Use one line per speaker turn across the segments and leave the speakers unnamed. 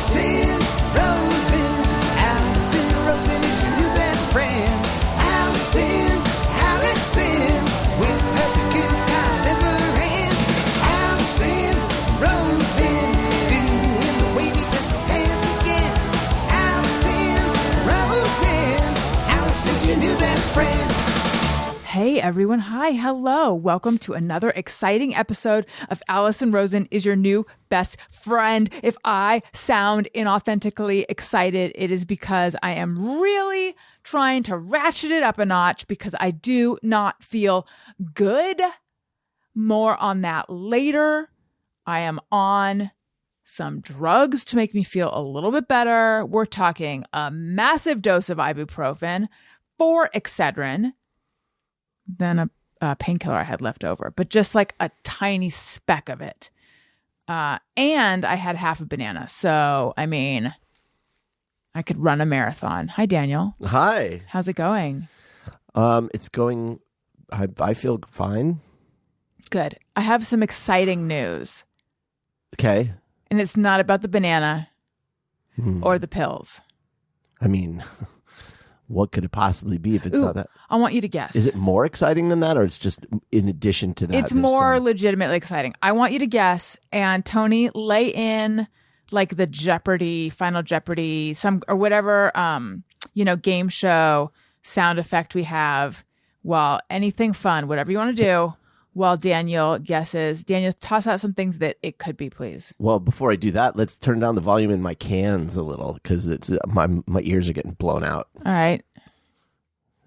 Alison Rosen is your new best friend. Alison, with her good times never end. Alison Rosen, doing the wavy pencil dance again. Alison's your new best friend.
Hey everyone, hi, hello. Welcome to another exciting episode of Alison Rosen is your new best friend. If I sound inauthentically excited, it is because I am really trying to ratchet it up a notch because I do not feel good. More on that later. I am on some drugs to make me feel a little bit better. We're talking a massive dose of ibuprofen, 4 Excedrin, then a painkiller I had left over, but just like a tiny speck of it. And I had half a banana. So, I mean, I could run a marathon. Hi, Daniel.
Hi.
How's it going?
It's going, I feel fine.
Good. I have some exciting news.
Okay.
And it's not about the banana or the pills.
I mean, what could it possibly be if it's not that?
I want you to guess.
Is it more exciting than that, or it's just in addition to that?
It's more legitimately exciting. I want you to guess, and Tony, lay in like the Jeopardy, Final Jeopardy, some or whatever, game show sound effect we have. While anything fun, whatever you want to do, while Daniel guesses. Daniel, toss out some things that it could be, please.
Well, before I do that, let's turn down the volume in my cans a little because it's my ears are getting blown out.
All right.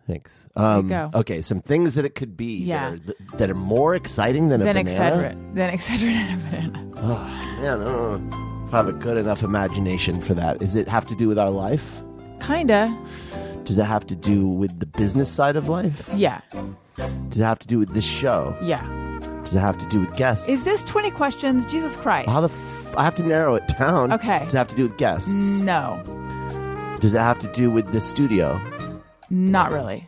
Thanks.
There you go.
Okay, some things that it could be
Yeah.
that are more exciting than a banana.
Then Excedrin and a banana.
Oh, man, I don't know if I have a good enough imagination for that. Does it have to do with our life?
Kinda.
Does it have to do with the business side of life?
Yeah.
Does it have to do with this show?
Yeah.
Does it have to do with guests?
Is this 20 questions? Jesus Christ.
I have to narrow it down.
Okay.
Does it have to do with guests?
No.
Does it have to do with this studio?
Not really.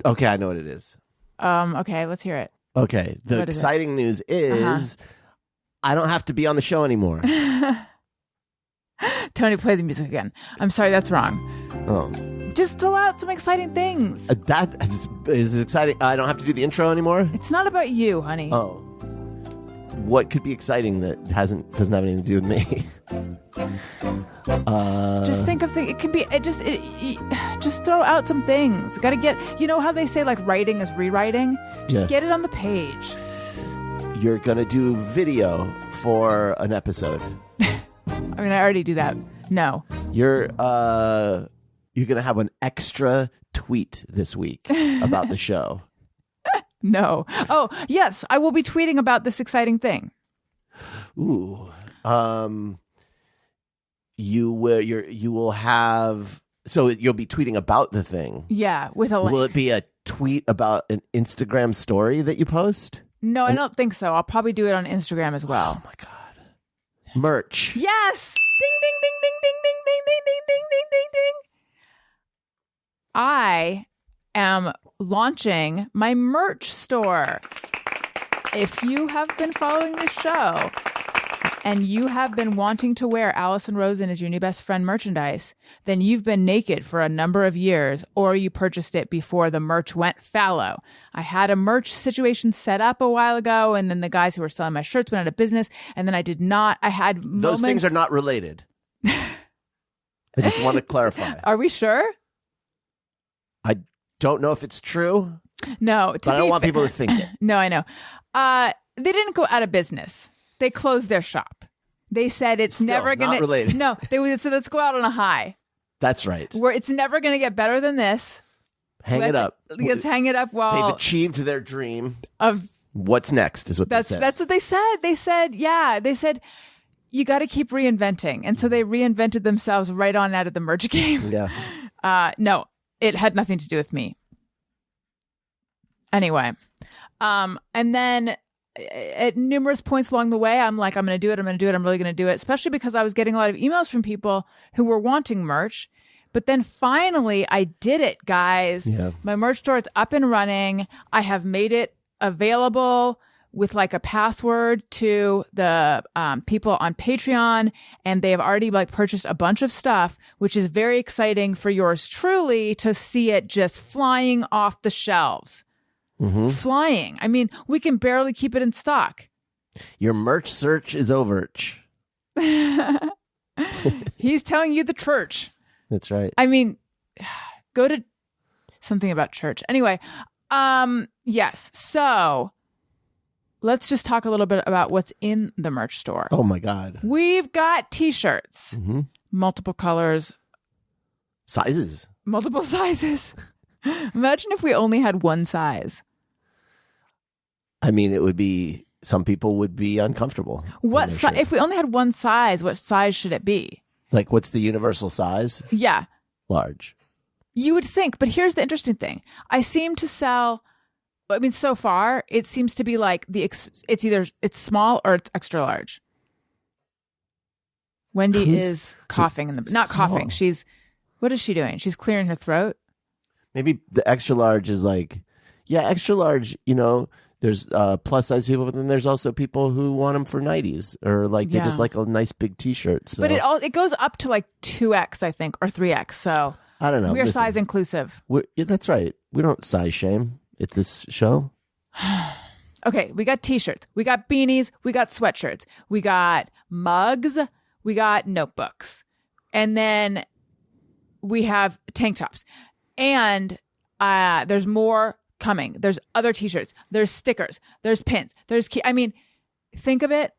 Okay, I know what it is.
Okay, let's hear it.
Okay, the
What is
exciting news is I don't have to be on the show anymore.
Tony, play the music again. I'm sorry, that's wrong.
Oh.
Just throw out some exciting things.
That is exciting. I don't have to do the intro anymore?
It's not about you, honey.
Oh. What could be exciting that doesn't have anything to do with me?
Just think of things. It can be. Just throw out some things. Got to get. You know how they say like writing is rewriting. Just get it on the page.
You're gonna do video for an episode.
I mean, I already do that. No.
You're gonna have an extra tweet this week about the show.
No. Oh, yes, I will be tweeting about this exciting thing.
Ooh. You will have, so you'll be tweeting about the thing.
Yeah, with a link.
Will it be a tweet about an Instagram story that you post?
No, I don't think so. I'll probably do it on Instagram as well.
Oh my God. Merch.
Yes. Ding, ding, ding, ding, ding, ding, ding, ding, ding, ding, ding, ding, ding. I am launching my merch store. If you have been following the show and you have been wanting to wear Alison Rosen is your new best friend merchandise, then you've been naked for a number of years, or you purchased it before the merch went fallow. I had a merch situation set up a while ago, and then the guys who were selling my shirts went out of business, and then I did not. I had moments.
Those things are not related. I just want to clarify.
Are we sure?
I don't know if it's true.
No,
but I don't want people to think it.
No, I know. They didn't go out of business. They closed their shop. They said it's never going to...
not related.
No, they said let's go out on a high.
That's right.
Where it's never going to get better than this.
It up.
Let's hang it up while...
They've achieved their dream
of...
What's next is what they said.
That's what they said. They said, you got to keep reinventing. And so they reinvented themselves right on out of the merch game.
Yeah.
No, it had nothing to do with me. Anyway. And then at numerous points along the way, I'm like, I'm going to do it. I'm really going to do it. Especially because I was getting a lot of emails from people who were wanting merch. But then finally I did it, guys.
Yeah.
My merch store is up and running. I have made it available with like a password to the people on Patreon, and they have already like purchased a bunch of stuff, which is very exciting for yours truly to see it just flying off the shelves. Flying. I mean, we can barely keep it in stock.
Your merch search is over.
He's telling you the church.
That's right.
I mean, go to something about church. Anyway, yes. So let's just talk a little bit about what's in the merch store.
Oh my God.
We've got t-shirts, multiple colors,
Sizes.
multiple sizes. Imagine if we only had one size.
I mean, it would be, some people would be uncomfortable.
What if we only had one size, what size should it be?
Like, what's the universal size?
Yeah.
Large.
You would think, but here's the interesting thing. I seem to sell, I mean, so far, it seems to be like it's either it's small or it's extra large. Wendy is coughing in the, not
small?
coughing. What is she doing? She's clearing her throat.
Maybe the extra large is like, yeah, extra large, you know, there's plus size people, but then there's also people who want them for 90s or like they just like a nice big t-shirt. So.
But it goes up to like 2X, I think, or 3X. So
I don't know.
We're size inclusive.
Yeah, that's right. We don't size shame at this show.
Okay, we got t-shirts, we got beanies, we got sweatshirts, we got mugs, we got notebooks, and then we have tank tops. And there's more coming. There's other t-shirts. There's stickers. There's pins. There's I mean, think of it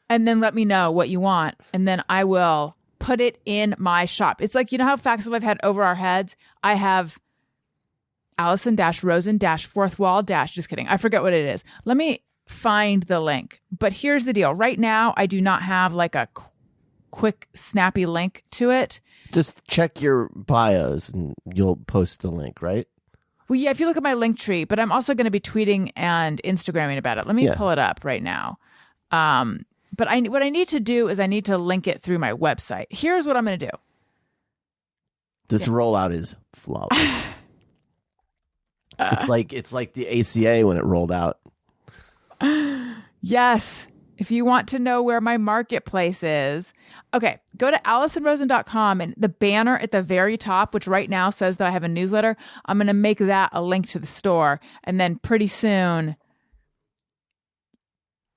and then let me know what you want. And then I will put it in my shop. It's like, you know how Facts of Life had over our heads? I have Alison-Rosen-Fourth Wall- just kidding. I forget what it is. Let me find the link. But here's the deal. Right now, I do not have like a quick, snappy link to it.
Just check your bios and you'll post the link, right?
Well, yeah, if you look at my link tree, but I'm also going to be tweeting and Instagramming about it. Let me pull it up right now. But what I need to do is I need to link it through my website. Here's what I'm going to do.
This rollout is flawless. It's like the ACA when it rolled out.
Yes. If you want to know where my marketplace is, okay, go to AlisonRosen.com and the banner at the very top, which right now says that I have a newsletter, I'm going to make that a link to the store. And then pretty soon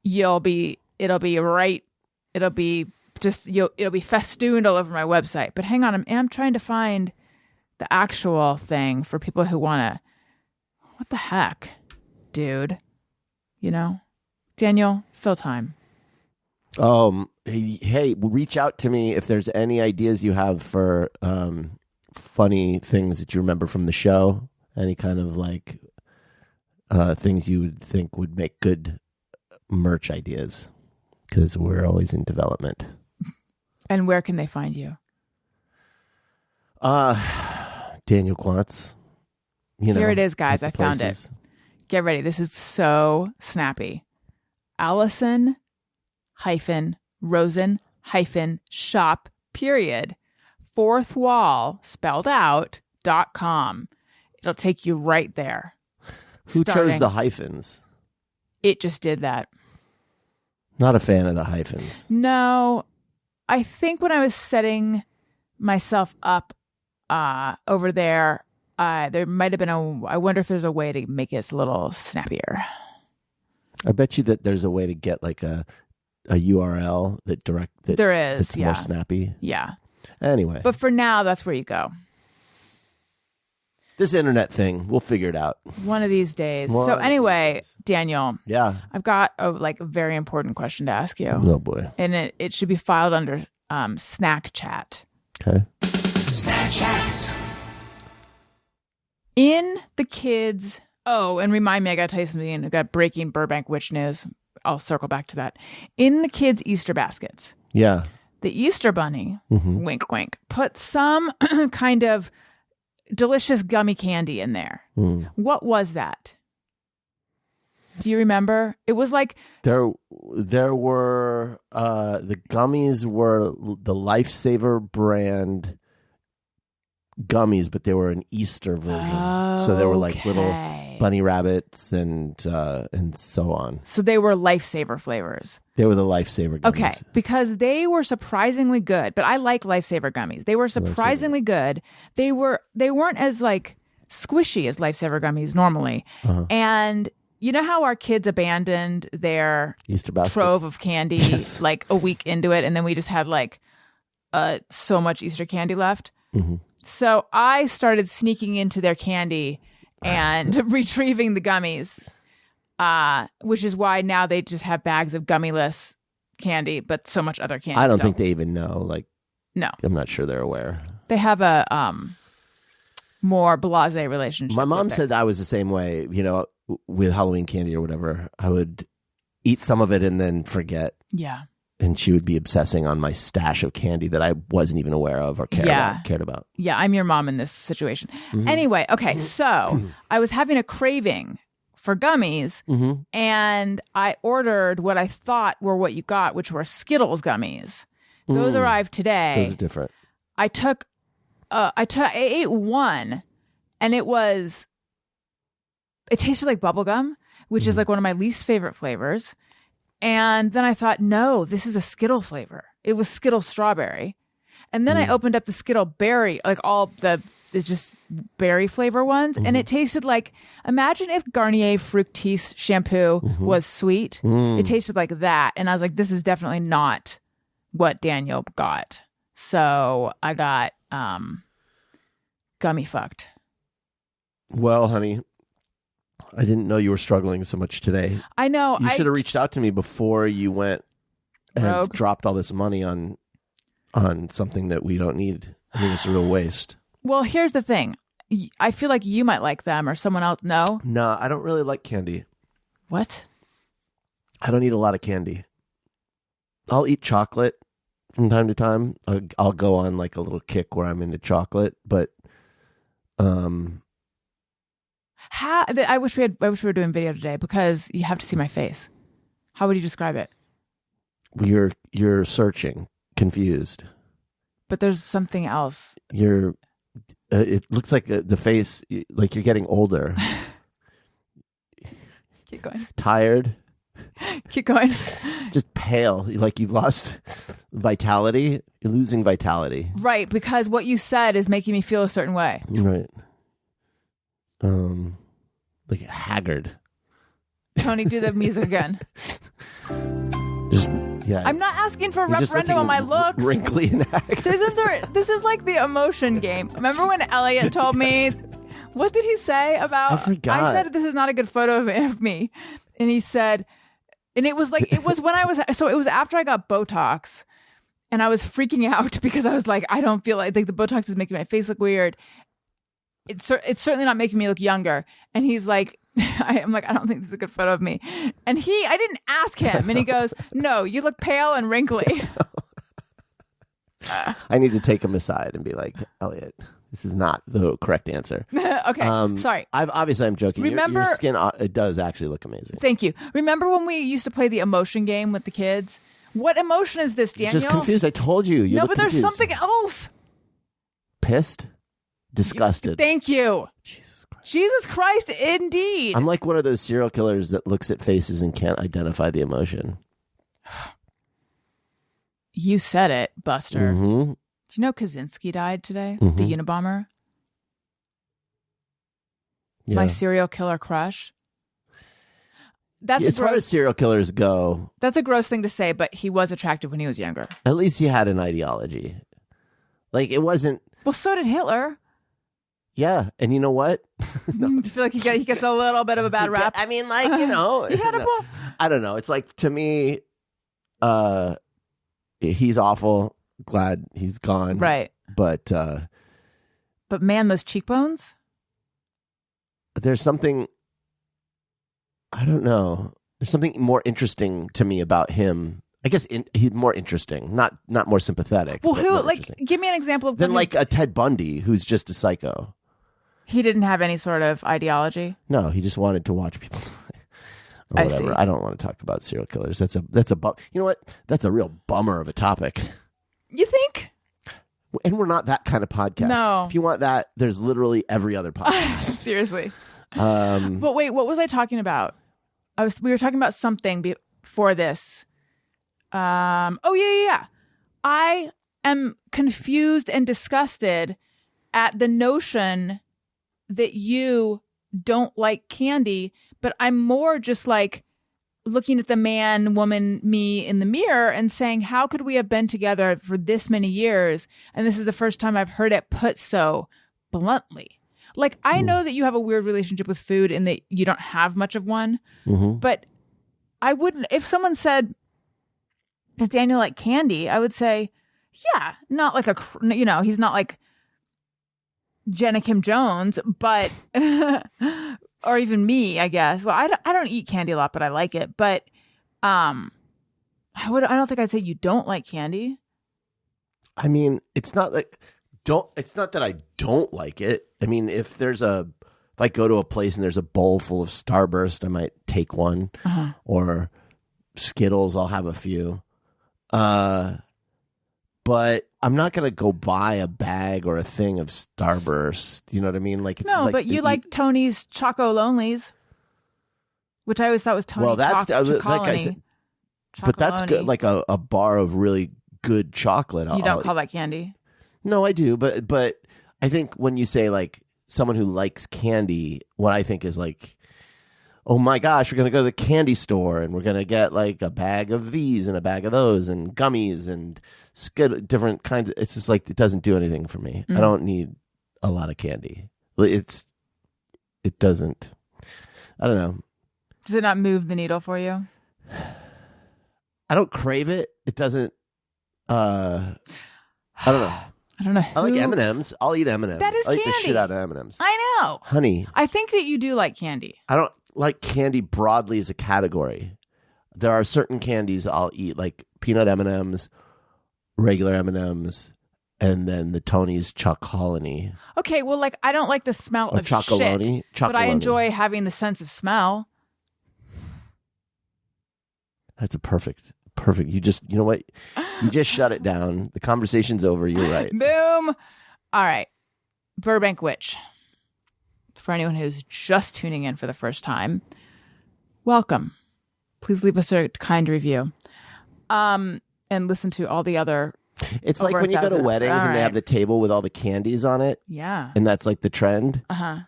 it'll be festooned all over my website. But hang on, I'm trying to find the actual thing for people who want to, what the heck, dude? You know? Daniel, fill time.
Hey, reach out to me if there's any ideas you have for funny things that you remember from the show. Any kind of like things you would think would make good merch ideas, because we're always in development.
And where can they find you?
Daniel Quantz.
Here it is, guys. I found it. Get ready. This is so snappy. Alison-Rosen-shop, fourth wall, spelled out, .com. It'll take you right there.
Who chose the hyphens?
It just did that.
Not a fan of the hyphens.
No. I think when I was setting myself up over there, there might have been I wonder if there's a way to make it a little snappier.
I bet you that there's a way to get like a URL
there is,
that's more snappy.
Yeah.
Anyway.
But for now, that's where you go.
This internet thing, we'll figure it out.
One of these days. So anyway, Daniel.
Yeah.
I've got a very important question to ask you.
Oh boy.
And it should be filed under Snack Chat.
Okay.
Snack Chat.
In the kids... Oh, and remind me, I got to tell you something. I got breaking Burbank witch news. I'll circle back to that. In the kids' Easter baskets.
Yeah.
The Easter Bunny, wink, wink, put some kind of delicious gummy candy in there. What was that? Do you remember? It was like...
There were... the gummies were the Lifesaver brand gummies, but they were an Easter version. So they were like little
Okay.
bunny rabbits and so on.
So they were Lifesaver flavors.
They were the Lifesaver gummies.
Okay, because they were surprisingly good, but I like Lifesaver gummies. They were surprisingly good. They weren't as like squishy as Lifesaver gummies normally. And you know how our kids abandoned their
Easter baskets.
trove of candy
Yes.
like a week into it, and then we just had like so much Easter candy left?
Mm-hmm.
So I started sneaking into their candy and retrieving the gummies, which is why now they just have bags of gummyless candy, but so much other candy.
I don't
still.
think they even know. Like,
No,
I'm not sure they're aware.
they have a more blasé relationship.
My mom
with it.
said I was the same way, with Halloween candy or whatever. I would eat some of it and then forget.
Yeah.
And she would be obsessing on my stash of candy that I wasn't even aware of or cared about.
Yeah, I'm your mom in this situation.
Mm-hmm.
Anyway, okay, so I was having a craving for gummies,
Mm-hmm.
and I ordered what I thought were what you got, which were Skittles gummies. Those arrived today.
Those are different.
I ate one, and it tasted like bubble gum, which is like one of my least favorite flavors. And then I thought, no, this is a Skittle flavor. It was Skittle strawberry. And then I opened up the Skittle berry, like all the just berry flavor ones. And it tasted like, imagine if Garnier Fructis shampoo was sweet. It tasted like that. And I was like, this is definitely not what Daniel got. So I got gummy fucked.
Well, honey, I didn't know you were struggling so much today.
I know.
You should have reached out to me before you went and
Rogue.
dropped all this money on something that we don't need. I mean, it's a real waste.
Well, here's the thing. I feel like you might like them or someone else. No?
No, I don't really like candy.
What?
I don't eat a lot of candy. I'll eat chocolate from time to time. I'll go on like a little kick where I'm into chocolate, but
I wish we were doing video today because you have to see my face. How would you describe it?
you're searching, confused.
But there's something else.
It looks like the face, like you're getting older,
Keep going.
tired,
Keep going.
just pale, like you've lost vitality. You're losing vitality.
Right, because what you said is making me feel a certain way.
Right. Like haggard.
Tony, do the music again.
Just yeah.
I'm not asking for a
You're just
referendum on
looking
my looks.
wrinkly and haggard.
Isn't there? This is like the emotion game. Remember when Elliot told me? What did he say about?
I forgot.
I said this is not a good photo of me, and he said, and it was when I was. So it was after I got Botox, and I was freaking out because I was like, I don't feel like the Botox is making my face look weird. It's certainly not making me look younger. And he's like, I'm like, I don't think this is a good photo of me. And I didn't ask him. And he goes, no, you look pale and wrinkly.
I need to take him aside and be like, Elliot, this is not the correct answer.
Okay, sorry.
I'm joking.
Remember-
your skin, it does actually look amazing.
Thank you. Remember when we used to play the emotion game with the kids? What emotion is this, Daniel?
Just confused. I told you. You
No,
look
but there's
confused.
something else.
Pissed, disgusted.
Thank you.
Jesus Christ.
Jesus Christ, indeed.
I'm like one of those serial killers that looks at faces and can't identify the emotion.
You said it, Buster.
Mm-hmm.
Do you know Kaczynski died today?
Mhm.
The Unabomber?
Yeah.
My serial killer crush. That's
As far as serial killers go,
that's a gross thing to say, but he was attractive when he was younger.
at least he had an ideology. Like, it wasn't.
Well, so did Hitler.
Yeah, and you know what?
Do you feel like he gets a little bit of a bad rap?
I mean, like, you know,
He had a
no. I don't know. It's like, to me, he's awful. Glad he's gone.
Right.
But
But man, those cheekbones?
there's something, I don't know. There's something more interesting to me about him. I guess he's more interesting, not more sympathetic.
Well,
but
who,
more
like,
interesting.
give me an example of
Than
when
like a Ted Bundy, who's just a psycho.
he didn't have any sort of ideology.
No, he just wanted to watch people die. Or
I
whatever.
see.
I don't want to talk about serial killers. That's a you know what? That's a real bummer of a topic.
You think?
And we're not that kind of podcast.
No.
If you want that, there's literally every other podcast.
Seriously. But wait, what was I talking about? We were talking about something before this. Yeah. I am confused and disgusted at the notion that you don't like candy, but I'm more just like looking at the man, woman, me in the mirror and saying, how could we have been together for this many years? And this is the first time I've heard it put so bluntly. Like, I know that you have a weird relationship with food and that you don't have much of one, but I wouldn't, if someone said, does Daniel like candy? I would say, yeah, not like he's not like Jenna Kim Jones, but or even me, I guess. Well, I don't eat candy a lot, but I like it. But I don't think I'd say you don't like candy.
I mean, it's not that I don't like it. I mean, if I go to a place and there's a bowl full of Starburst, I might take one, or Skittles, I'll have a few. But I'm not gonna go buy a bag or a thing of Starburst. You know what I mean? Like,
but you like Tony's Choco Lonelies, which I always thought was Tony.
Well, that's
like
I said, but that's good. Like a bar of really good chocolate.
You don't call that candy?
No, I do. But I think when you say like someone who likes candy, what I think is like, oh my gosh, we're going to go to the candy store and we're going to get like a bag of these and a bag of those and gummies and different kinds. It's just like, it doesn't do anything for me. I don't need a lot of candy. It doesn't, I don't know.
Does it not move the needle for you?
I don't crave it. It doesn't, I don't know.
I don't know.
I like M&Ms. I'll eat M&Ms.
That is
I like
candy.
the shit out of M&Ms.
I know.
Honey.
I think that you do like candy.
I don't like candy broadly as a category. There are certain candies I'll eat, like peanut M&Ms, regular M&Ms, and then the Tony's Chocolonely.
Okay, well, like, I don't like the smell of shit, but I enjoy having the sense of smell.
That's a perfect. You know what? You just shut it down. The conversation's over. You're right.
Boom. All right. Burbank Witch. For anyone who's just tuning in for the first time, welcome. Please leave us a kind review. And listen to all the other. It's
like when you go to weddings and they have the table with all the candies on it.
Yeah.
And that's like the trend.
Uh-huh.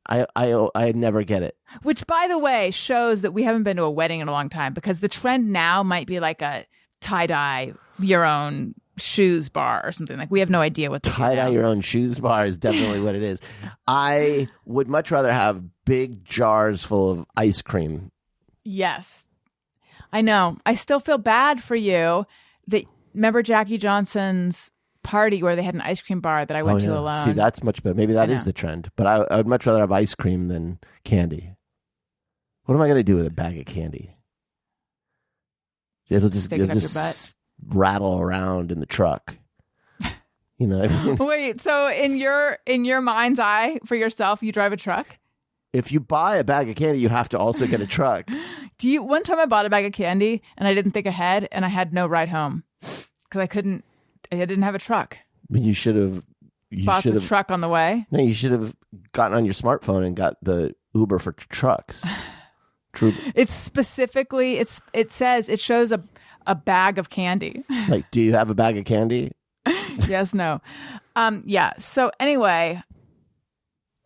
I never get it.
Which, by the way, shows that we haven't been to a wedding in a long time, because the trend now might be like a tie-dye your own shoes bar or something. Like, we have no idea what
tie-dye your own shoes bar is definitely what it is. I would much rather have big jars full of ice cream.
Yes. I know. I still feel bad for you. Remember Jackie Johnson's party where they had an ice cream bar that I went to alone?
See, that's much better. Maybe that is the trend. But I would much rather have ice cream than
candy.
What am I going to do with a bag of candy? It'll just rattle around in the truck. You know what I mean?
Wait, so in your mind's eye, for yourself, you drive a truck?
If you buy a bag of candy, you have to also get a truck.
One time I bought a bag of candy and I didn't think ahead and I had no ride home because I didn't have a truck.
You should have
bought the truck on the way.
No, you should have gotten on your smartphone and got the Uber for trucks. True.
It's specifically, it shows a bag of candy.
Like, do you have a bag of candy?
Yes, no. Yeah. So anyway,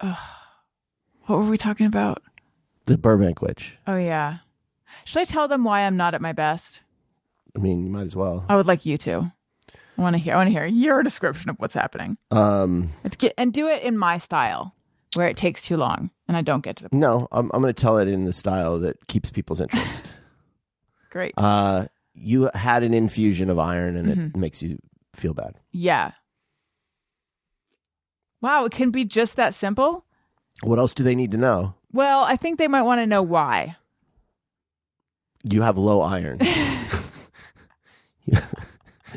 what were we talking about?
The Burbank Witch.
Oh yeah. Should I tell them why I'm not at my best?
I mean, you might as well.
I would like you to. I want to hear your description of what's happening. And do it in my style, where it takes too long and I don't get to the point.
No, I'm going to tell it in the style that keeps people's interest.
Great.
You had an infusion of iron and it makes you feel bad.
Yeah. Wow, it can be just that simple?
What else do they need to know?
Well, I think they might want to know why.
You have low iron.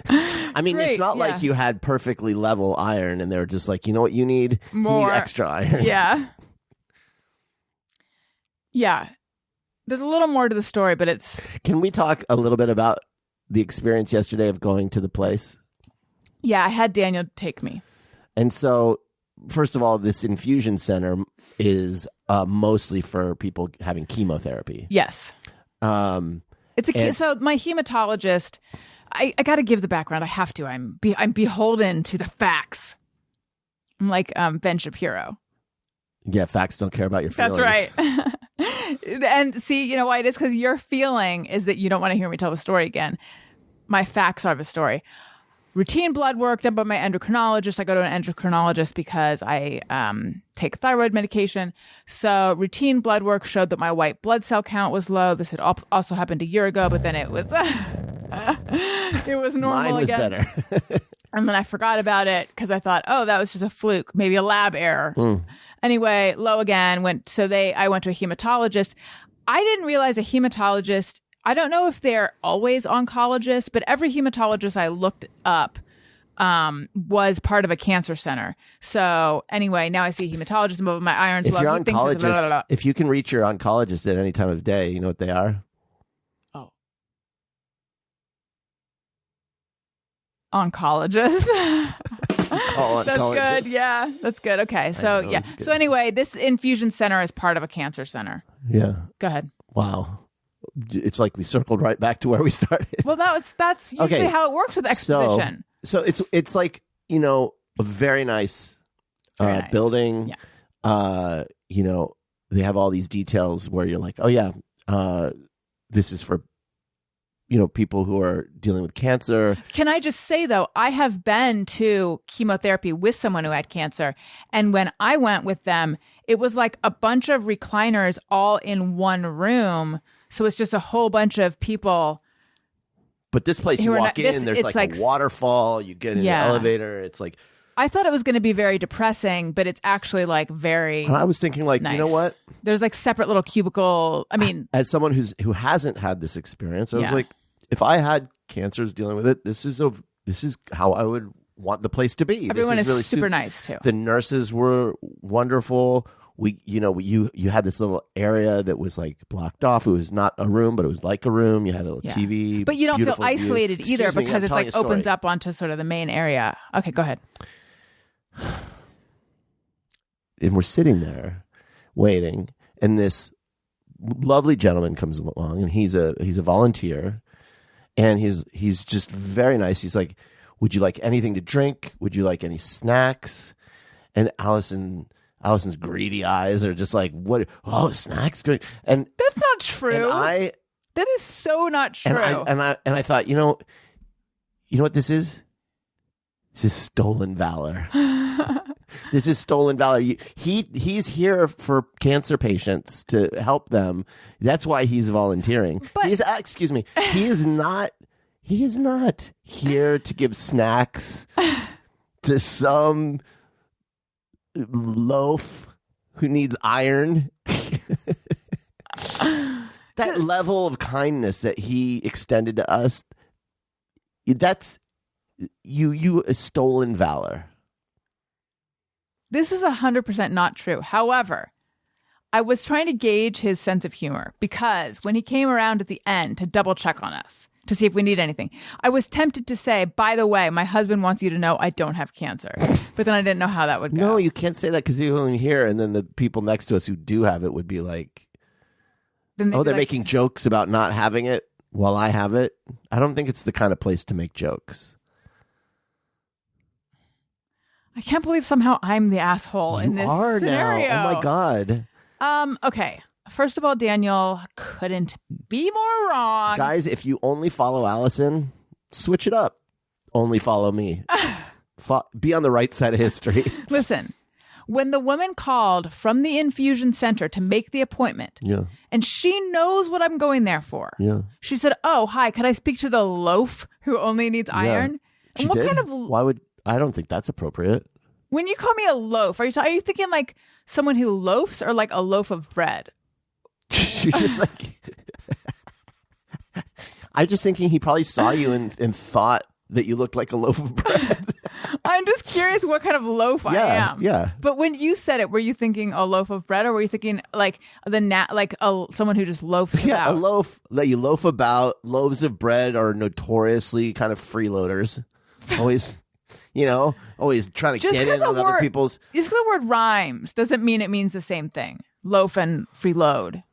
I mean,
Great,
it's not like you had perfectly level iron and they were just like, you know what you need?
More.
You need extra iron.
Yeah. Yeah. There's a little more to the story, but it's...
Can we talk a little bit about the experience yesterday of going to the place?
Yeah, I had Daniel take me.
And so, first of all, this infusion center is mostly for people having chemotherapy.
Yes. So my hematologist, I got to give the background. I have to. I'm beholden to the facts. I'm like Ben Shapiro.
Yeah, facts don't care about your feelings.
That's right. And see, you know why it is? Because your feeling is that you don't want to hear me tell the story again. My facts are the story. Routine blood work done by my endocrinologist. I go to an endocrinologist because I take thyroid medication. So routine blood work showed that my white blood cell count was low. This had also happened a year ago, but then it was it was normal
Mine was
again.
better.
And then I forgot about it because I thought, oh, that was just a fluke, maybe a lab error. Anyway, low again. I went to a hematologist. I didn't realize a hematologist, I don't know if they're always oncologists, but every hematologist I looked up was part of a cancer center. So anyway, now I see a hematologist above my irons.
If you're oncologist, if you can reach your oncologist at any time of day, you know what they are?
Oh. Oncologist. That's good. Yeah, that's good. Okay. So yeah. So anyway, this infusion center is part of a cancer center.
Yeah.
Go ahead.
Wow. It's like we circled right back to where we started.
Well, that's usually how it works with exposition.
So it's like, you know, a very nice, building.
Yeah.
You know, they have all these details where you're like, oh yeah, this is for, you know, people who are dealing with cancer.
Can I just say, though, I have been to chemotherapy with someone who had cancer. And when I went with them, it was like a bunch of recliners all in one room. So it's just a whole bunch of people.
But this place, you walk in, there's like a waterfall. You get in the elevator. It's like...
I thought it was going to be very depressing, but it's actually like very
I was thinking like,
nice.
You know what?
There's like separate little cubicle. I mean...
As someone who hasn't had this experience, I was like, if I had cancers dealing with it, this is how I would want the place to be.
Everyone
is really
super nice too.
The nurses were wonderful. You had this little area that was like blocked off. It was not a room, but it was like a room. You had a little TV.
But you don't feel isolated either because it's like opens
up
onto sort of the main area. Okay, go ahead.
And we're sitting there waiting, and this lovely gentleman comes along, and he's a volunteer. And he's just very nice. He's like, would you like anything to drink? Would you like any snacks? And Allison's greedy eyes are just like, what? Oh, snacks? Good. And
that's not true.
And
that is so not true.
And I thought, you know what this is? This is stolen valor. This is stolen valor. He's here for cancer patients to help them. That's why he's volunteering.
But,
excuse me. He is not here to give snacks to some loaf who needs iron. That level of kindness that he extended to us, that's you stolen valor.
This is 100% not true. However, I was trying to gauge his sense of humor because when he came around at the end to double check on us to see if we need anything, I was tempted to say, by the way, my husband wants you to know I don't have cancer. But then I didn't know how that would go.
No, you can't say that because you're only here. And then the people next to us who do have it would be like, they're making jokes about not having it while I have it. I don't think it's the kind of place to make jokes.
I can't believe somehow I'm the asshole in this scenario.
Now. Oh my God.
Okay. First of all, Daniel couldn't be more wrong.
Guys, if you only follow Alison, switch it up. Only follow me. Be on the right side of history.
Listen, when the woman called from the infusion center to make the appointment, and she knows what I'm going there for, she said, oh, hi, could I speak to the loaf who only needs iron?
She did? Kind of... Why would... I don't think that's appropriate.
When you call me a loaf, are you thinking like someone who loafs or like a loaf of bread?
You're just like... I'm just thinking he probably saw you and thought that you looked like a loaf of bread.
I'm just curious what kind of loaf I am.
Yeah.
But when you said it, were you thinking a loaf of bread, or were you thinking like someone who just loafs about?
Yeah, a loaf that you loaf about. Loaves of bread are notoriously kind of freeloaders. Always You know, always trying to
Just
get in on other people's.
Just 'cause the word rhymes doesn't mean it means the same thing. Loaf and freeload.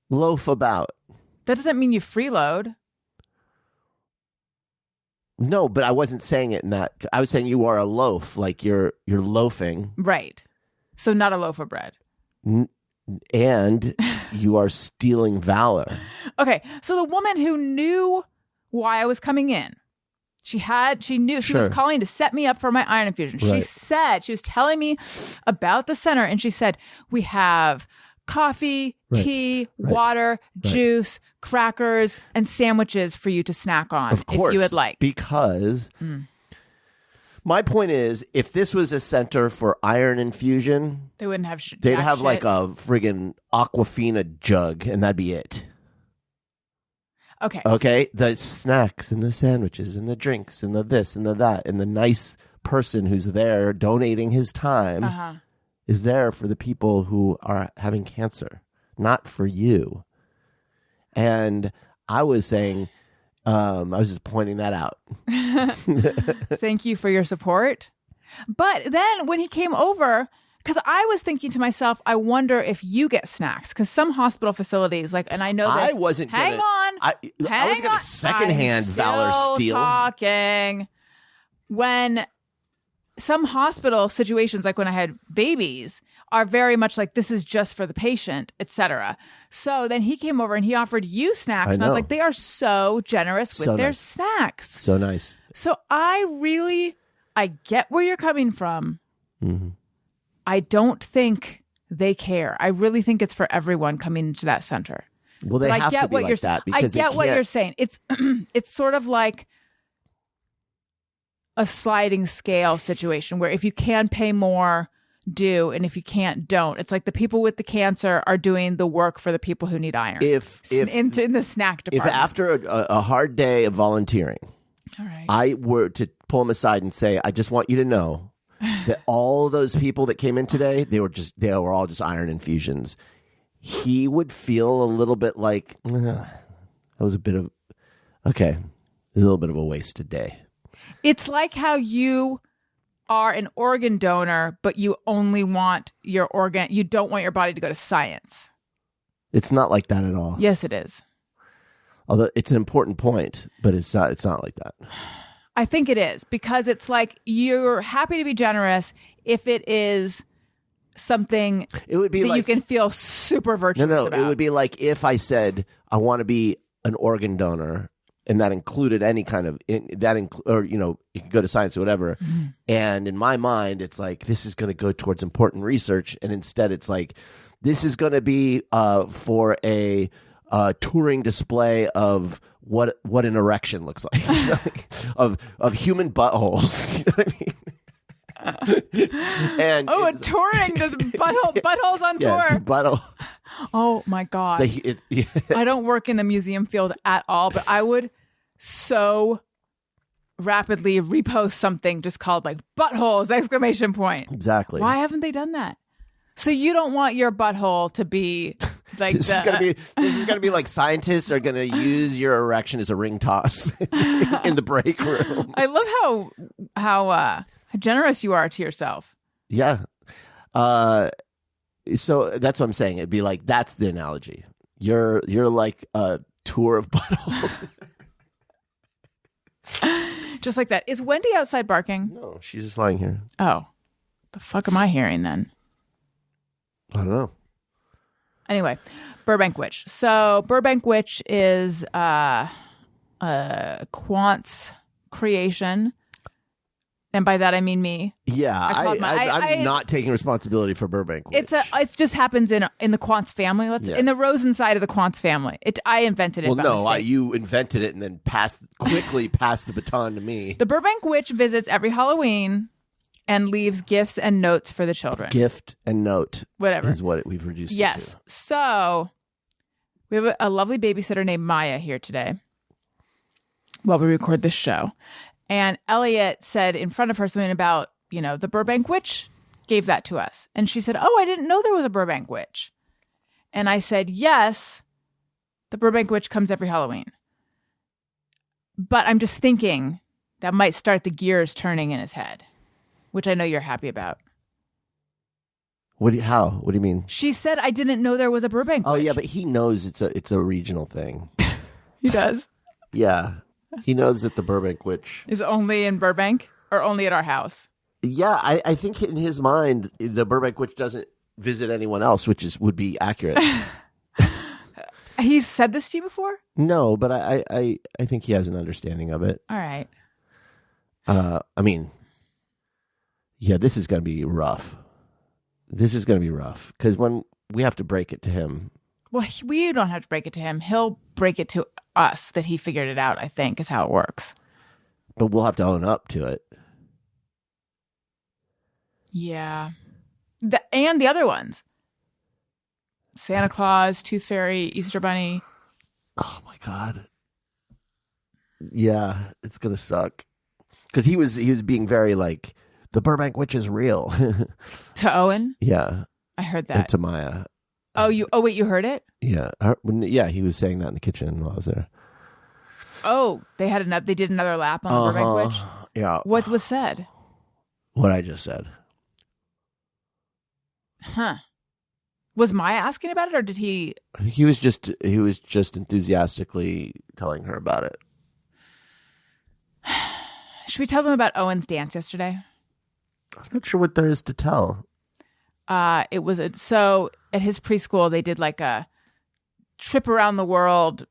Loaf about.
That doesn't mean you freeload.
No, but I wasn't saying it in that. I was saying you are a loaf, like you're loafing.
Right. So not a loaf of bread.
And you are stealing valor.
Okay, so the woman who knew why I was coming in, she knew she was calling to set me up for my iron infusion. She said, she was telling me about the center, and she said, we have coffee, tea, water, juice, crackers, and sandwiches for you to snack on if you would like.
Because my point is, if this was a center for iron infusion,
they wouldn't have
they'd have like a friggin' Aquafina jug, and that'd be it. Okay. The snacks and the sandwiches and the drinks and the this and the that and the nice person who's there donating his time is there for the people who are having cancer, not for you. And I was saying, I was just pointing that out.
Thank you for your support. But then when he came over, because I was thinking to myself, I wonder if you get snacks. Because some hospital facilities, like, and I know this.
I wasn't.
Hang on.
I was going to secondhand valor steal.
Talking. When some hospital situations, like when I had babies, are very much like, this is just for the patient, etc. So then he came over and he offered you snacks. And I was like, they are so generous with their snacks.
So nice.
So I get where you're coming from.
Mm-hmm.
I don't think they care. I really think it's for everyone coming into that center.
Well, they have to be like that.
I get what you're saying. It's it's sort of like a sliding scale situation where if you can pay more, do, and if you can't, don't. It's like the people with the cancer are doing the work for the people who need iron.
If
in the snack department.
If after a hard day of volunteering,
all right,
I were to pull him aside and say, I just want you to know that all those people that came in today, they were all just iron infusions. He would feel a little bit like that was a little bit of a wasted day.
It's like how you are an organ donor, but you only want your organ. You don't want your body to go to science.
It's not like that at all.
Yes, it is.
Although it's an important point, but it's not like that.
I think it is, because it's like you're happy to be generous if it is something
it would be
that
like,
you can feel super virtuous about.
It would be like if I said I want to be an organ donor, and that included any kind of or you could go to science or whatever. Mm-hmm. And in my mind, it's like this is going to go towards important research, and instead, it's like this is going to be for a touring display of what an erection looks like of human buttholes. You know what I mean? And
a touring does buttholes on tour.
Butthole.
Oh my God. I don't work in the museum field at all, but I would so rapidly repost something just called like buttholes !
Exactly.
Why haven't they done that? So you don't want your butthole to be like
this is gonna be like scientists are gonna use your erection as a ring toss in the break room.
I love how generous you are to yourself.
Yeah. So that's what I'm saying. It'd be like, that's the analogy. You're like a tour of buttholes.
Just like that. Is Wendy outside barking?
No, she's just lying here.
Oh, the fuck am I hearing then?
I don't know.
Anyway, Burbank Witch. So Burbank Witch is a Quant's creation. And by that I mean me.
Yeah, I'm not taking responsibility for Burbank Witch.
It just happens in the Quant's family. In the Rosen side of the Quant's family. I invented it.
Well, no, you invented it and then quickly passed the baton to me.
The Burbank Witch visits every Halloween and leaves gifts and notes for the children.
Gift and note,
whatever,
is what we've reduced.
Yes.
It to.
So we have a lovely babysitter named Maya here today while we record this show. And Elliot said in front of her something about, the Burbank Witch gave that to us. And she said, oh, I didn't know there was a Burbank Witch. And I said, yes, the Burbank Witch comes every Halloween. But I'm just thinking That might start the gears turning in his head, which I know you're happy about.
How? What do you mean?
She said, I didn't know there was a Burbank
Oh
witch.
yeah, but he knows it's a regional thing.
He does.
Yeah, he knows that the Burbank witch
Is only in Burbank or only at our house?
Yeah, I think in his mind, the Burbank witch doesn't visit anyone else, which would be accurate.
He's said this to you before?
No, but I think he has an understanding of it.
All right.
I mean, yeah, this is going to be rough. This is going to be rough because when we have to break it to him.
Well, we don't have to break it to him. He'll break it to us that he figured it out, I think, is how it works.
But we'll have to own up to it.
Yeah. And the other ones. Santa Claus, Tooth Fairy, Easter Bunny.
Oh, my God. Yeah, it's going to suck. Because he was being very like, the Burbank witch is real.
To Owen?
Yeah.
I heard
And
that.
to Maya.
Oh, wait, you heard it?
Yeah. Yeah, he was saying that in the kitchen while I was there.
Oh, they did another lap on the Burbank witch?
Yeah.
What was said?
What I just said.
Huh. Was Maya asking about it, or did he?
He was just enthusiastically telling her about it.
Should we tell them about Owen's dance yesterday?
I'm not sure what there is to tell.
It was so at his preschool they did like a trip around the world,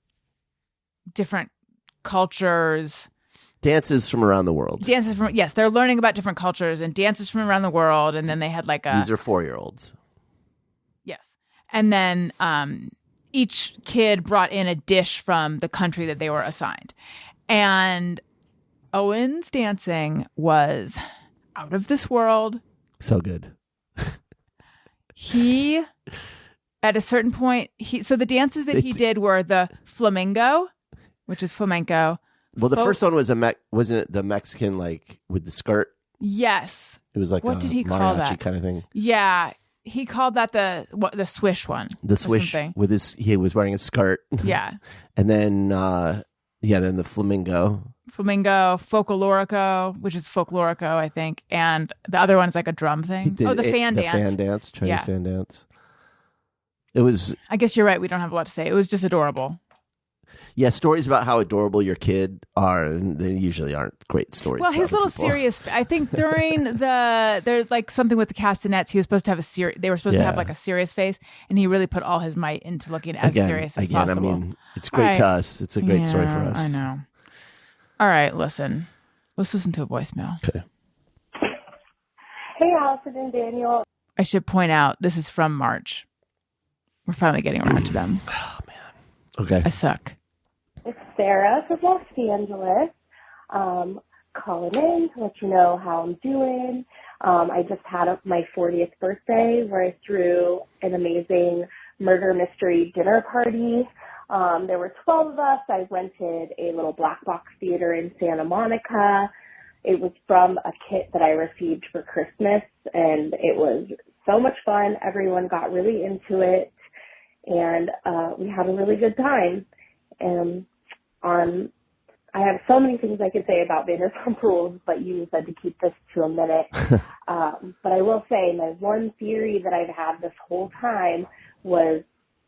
different cultures.
Dances from around the world.
Yes, they're learning about different cultures and dances from around the world, and then they had like
These are 4-year-olds.
Yes. And then each kid brought in a dish from the country that they were assigned. And Owen's dancing was out of this world.
So good.
He, at a certain point, so the dances that he did were the flamingo, which is flamenco.
Well, the first one was wasn't it the Mexican, like, with the skirt?
Yes.
It was like
What
a
did he call
mariachi
that?
kind of thing.
Yeah. He called that the swish one.
The swish with he was wearing a skirt.
Yeah.
And then, then the flamingo.
Flamingo, folklorico, which is folklorico, I think. And the other one's like a drum thing. The fan dance.
The fan dance, Chinese fan dance. It was...
I guess you're right. We don't have a lot to say. It was just adorable.
Yeah, stories about how adorable your kid are, and they usually aren't great stories.
Well, his little serious... I think during there's like something with the castanets, he was supposed to have they were supposed to have like a serious face, and he really put all his might into looking as serious as possible.
I mean, it's great to us. It's a great story for us.
I know. All right, listen. Let's listen to a voicemail.
Okay.
Hey, Alison and Daniel.
I should point out, this is from March. We're finally getting around to them.
Oh, man. Okay.
I suck.
It's Sarah from Los Angeles. Calling in to let you know how I'm doing. I just had my 40th birthday where I threw an amazing murder mystery dinner party. There were 12 of us. I rented a little black box theater in Santa Monica. It was from a kit that I received for Christmas, and it was so much fun. Everyone got really into it, and we had a really good time. I have so many things I could say about Vanderpump Rules, but you said to keep this to a minute. But I will say my one theory that I've had this whole time was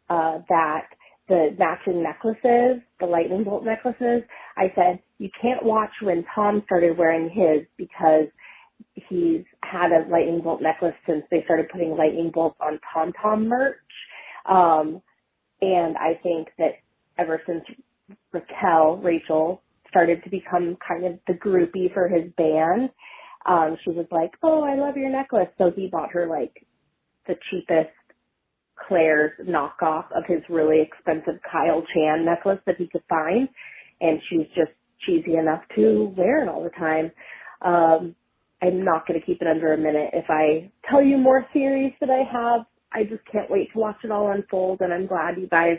that the matching necklaces, the lightning bolt necklaces, I said, you can't watch when Tom started wearing his because he's had a lightning bolt necklace since they started putting lightning bolts on Tom merch. And I think that ever since Rachel started to become kind of the groupie for his band, she was like, oh, I love your necklace. So he bought her like the cheapest Claire's knockoff of his really expensive Kyle Chan necklace that he could find. And she's just cheesy enough to wear it all the time. I'm not going to keep it under a minute. If I tell you more theories that I have, I just can't wait to watch it all unfold. And I'm glad you guys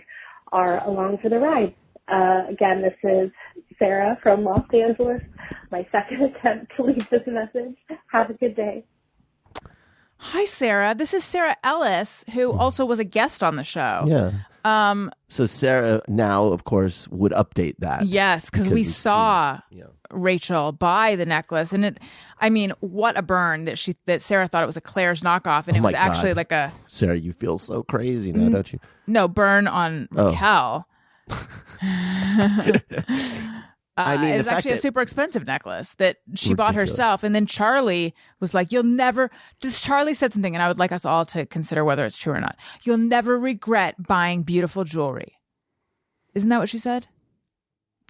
are along for the ride. Again, this is Sarah from Los Angeles. My second attempt to leave this message. Have a good day.
Hi, Sarah. This is Sarah Ellis, who also was a guest on the show.
Yeah. So Sarah now, of course, would update that.
Yes, because we saw Rachel buy the necklace, and what a burn that Sarah thought it was a Claire's knockoff, and it was actually like a
Sarah. You feel so crazy now, don't you?
No, burn on Raquel. It's actually a super expensive necklace that she bought herself. And then Charlie was like, Charlie said something, and I would like us all to consider whether it's true or not. You'll never regret buying beautiful jewelry. Isn't that what she said?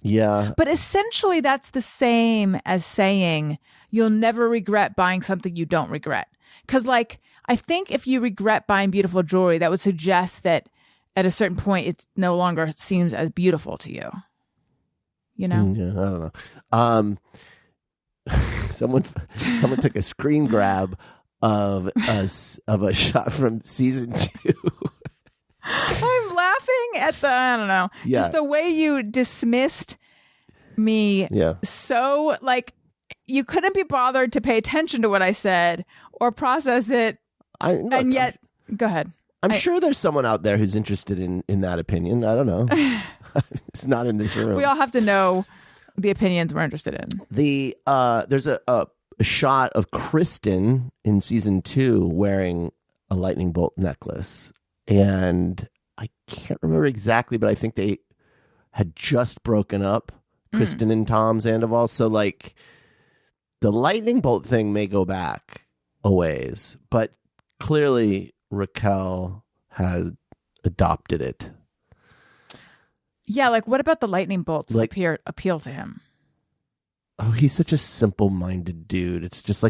Yeah.
But essentially that's the same as saying you'll never regret buying something you don't regret. Because I think if you regret buying beautiful jewelry, that would suggest that at a certain point it no longer seems as beautiful to you. You know?
Yeah, I don't know. Someone took a screen grab of a shot from season 2.
I'm laughing at just the way you dismissed me.
Yeah.
So you couldn't be bothered to pay attention to what I said or process it. Go ahead.
I'm sure there's someone out there who's interested in that opinion. I don't know. It's not in this room.
We all have to know the opinions we're interested in.
There's a shot of Kristen in season 2 wearing a lightning bolt necklace, and I can't remember exactly, but I think they had just broken up, Kristen and Tom Sandoval. So the lightning bolt thing may go back a ways, but clearly Raquel has adopted it.
Yeah, what about the lightning bolts appeal to him?
Oh, he's such a simple-minded dude. It's just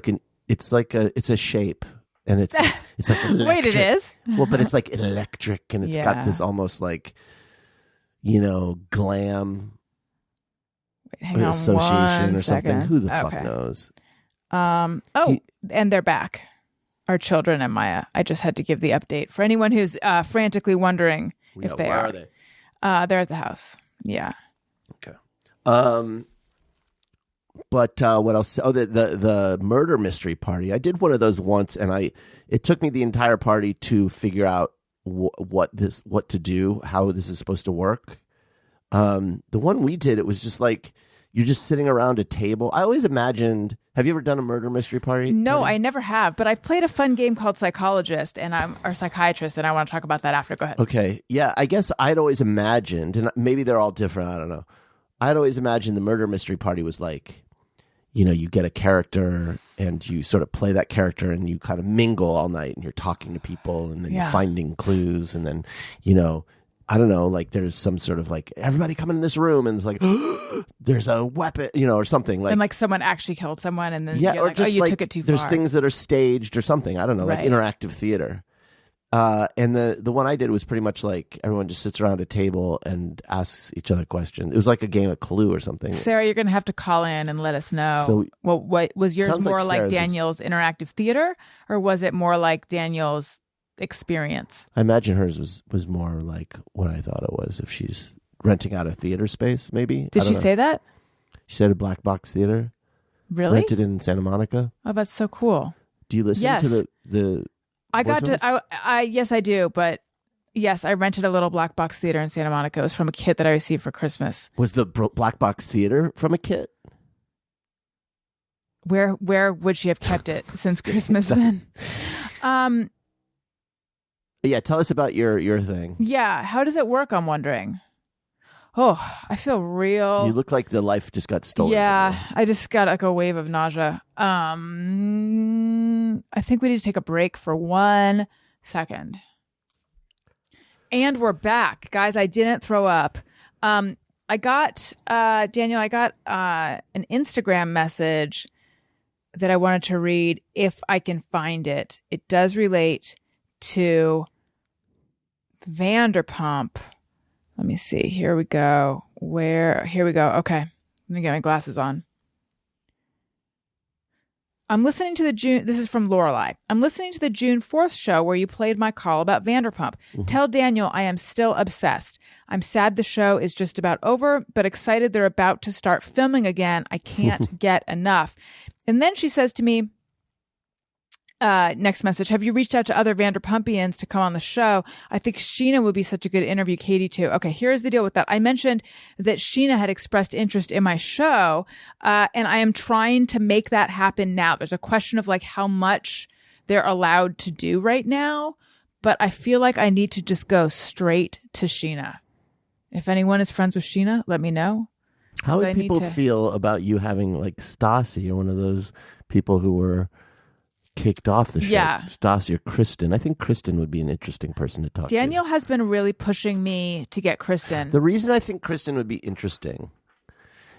it's a shape, and it's like electric.
Wait, it is?
Well, but it's electric, and it's got this almost glam association or something. Who the fuck knows?
And they're back. Our children and Maya. I just had to give the update for anyone who's frantically wondering if they
where
are.
Are they?
They're at the house. Yeah.
Okay. But what else? Oh, the murder mystery party. I did one of those once, and it took me the entire party to figure out what to do, how this is supposed to work. The one we did, it was just you're just sitting around a table. I always imagined. Have you ever done a murder mystery party?
No, I never have. But I've played a fun game called Psychologist, and I'm a psychiatrist, and I want to talk about that after. Go ahead.
Okay. Yeah, I guess I'd always imagined, and maybe they're all different. I don't know. I'd always imagined the murder mystery party was you get a character and you sort of play that character and you kind of mingle all night and you're talking to people and then you're finding clues and then, I don't know, there's some sort of everybody come in this room and it's there's a weapon, or something
and someone actually killed someone and then
or just
you took it too far.
There's things that are staged or something. I don't know, interactive theater. And the one I did was pretty much everyone just sits around a table and asks each other questions. It was like a game of Clue or something.
Sarah, you're going to have to call in and let us know. So, what was yours more like Daniel's interactive theater, or was it more like Daniel's experience?
I imagine hers was more like what I thought it was. If she's renting out a theater space, maybe.
Did she say that?
She said a black box theater.
Really?
Rented in Santa Monica.
Oh, that's so cool.
Do you listen to the
I got to. Yes, I do. But yes, I rented a little black box theater in Santa Monica. It was from a kit that I received for Christmas.
Was the black box theater from a kit?
Where would she have kept it since Christmas then?
Yeah, tell us about your thing.
Yeah, how does it work? I'm wondering. Oh, I feel real.
You look like the life just got stolen.
Yeah, I just got a wave of nausea. I think we need to take a break for 1 second. And we're back, guys. I didn't throw up. I got Daniel. I got an Instagram message that I wanted to read if I can find it. It does relate to Vanderpump. Let me see. Here we go. Here we go. Okay. Let me get my glasses on. I'm listening to this is from Lorelai. I'm listening to the June 4th show where you played my call about Vanderpump. Mm-hmm. Tell Daniel I am still obsessed. I'm sad the show is just about over, but excited they're about to start filming again. I can't get enough. And then she says to me, Next message. Have you reached out to other Vanderpumpians to come on the show? I think Sheena would be such a good interview. Katie too. Okay, here's the deal with that. I mentioned that Sheena had expressed interest in my show, and I am trying to make that happen now. There's a question of like how much they're allowed to do right now, but I feel like I need to just go straight to Sheena. If anyone is friends with Sheena, let me know.
How would people feel about you having like Stassi or one of those people who were kicked off the show?
Yeah.
Stassi or Kristen. I think Kristen would be an interesting person to talk to.
Daniel has been really pushing me to get Kristen.
The reason I think Kristen would be interesting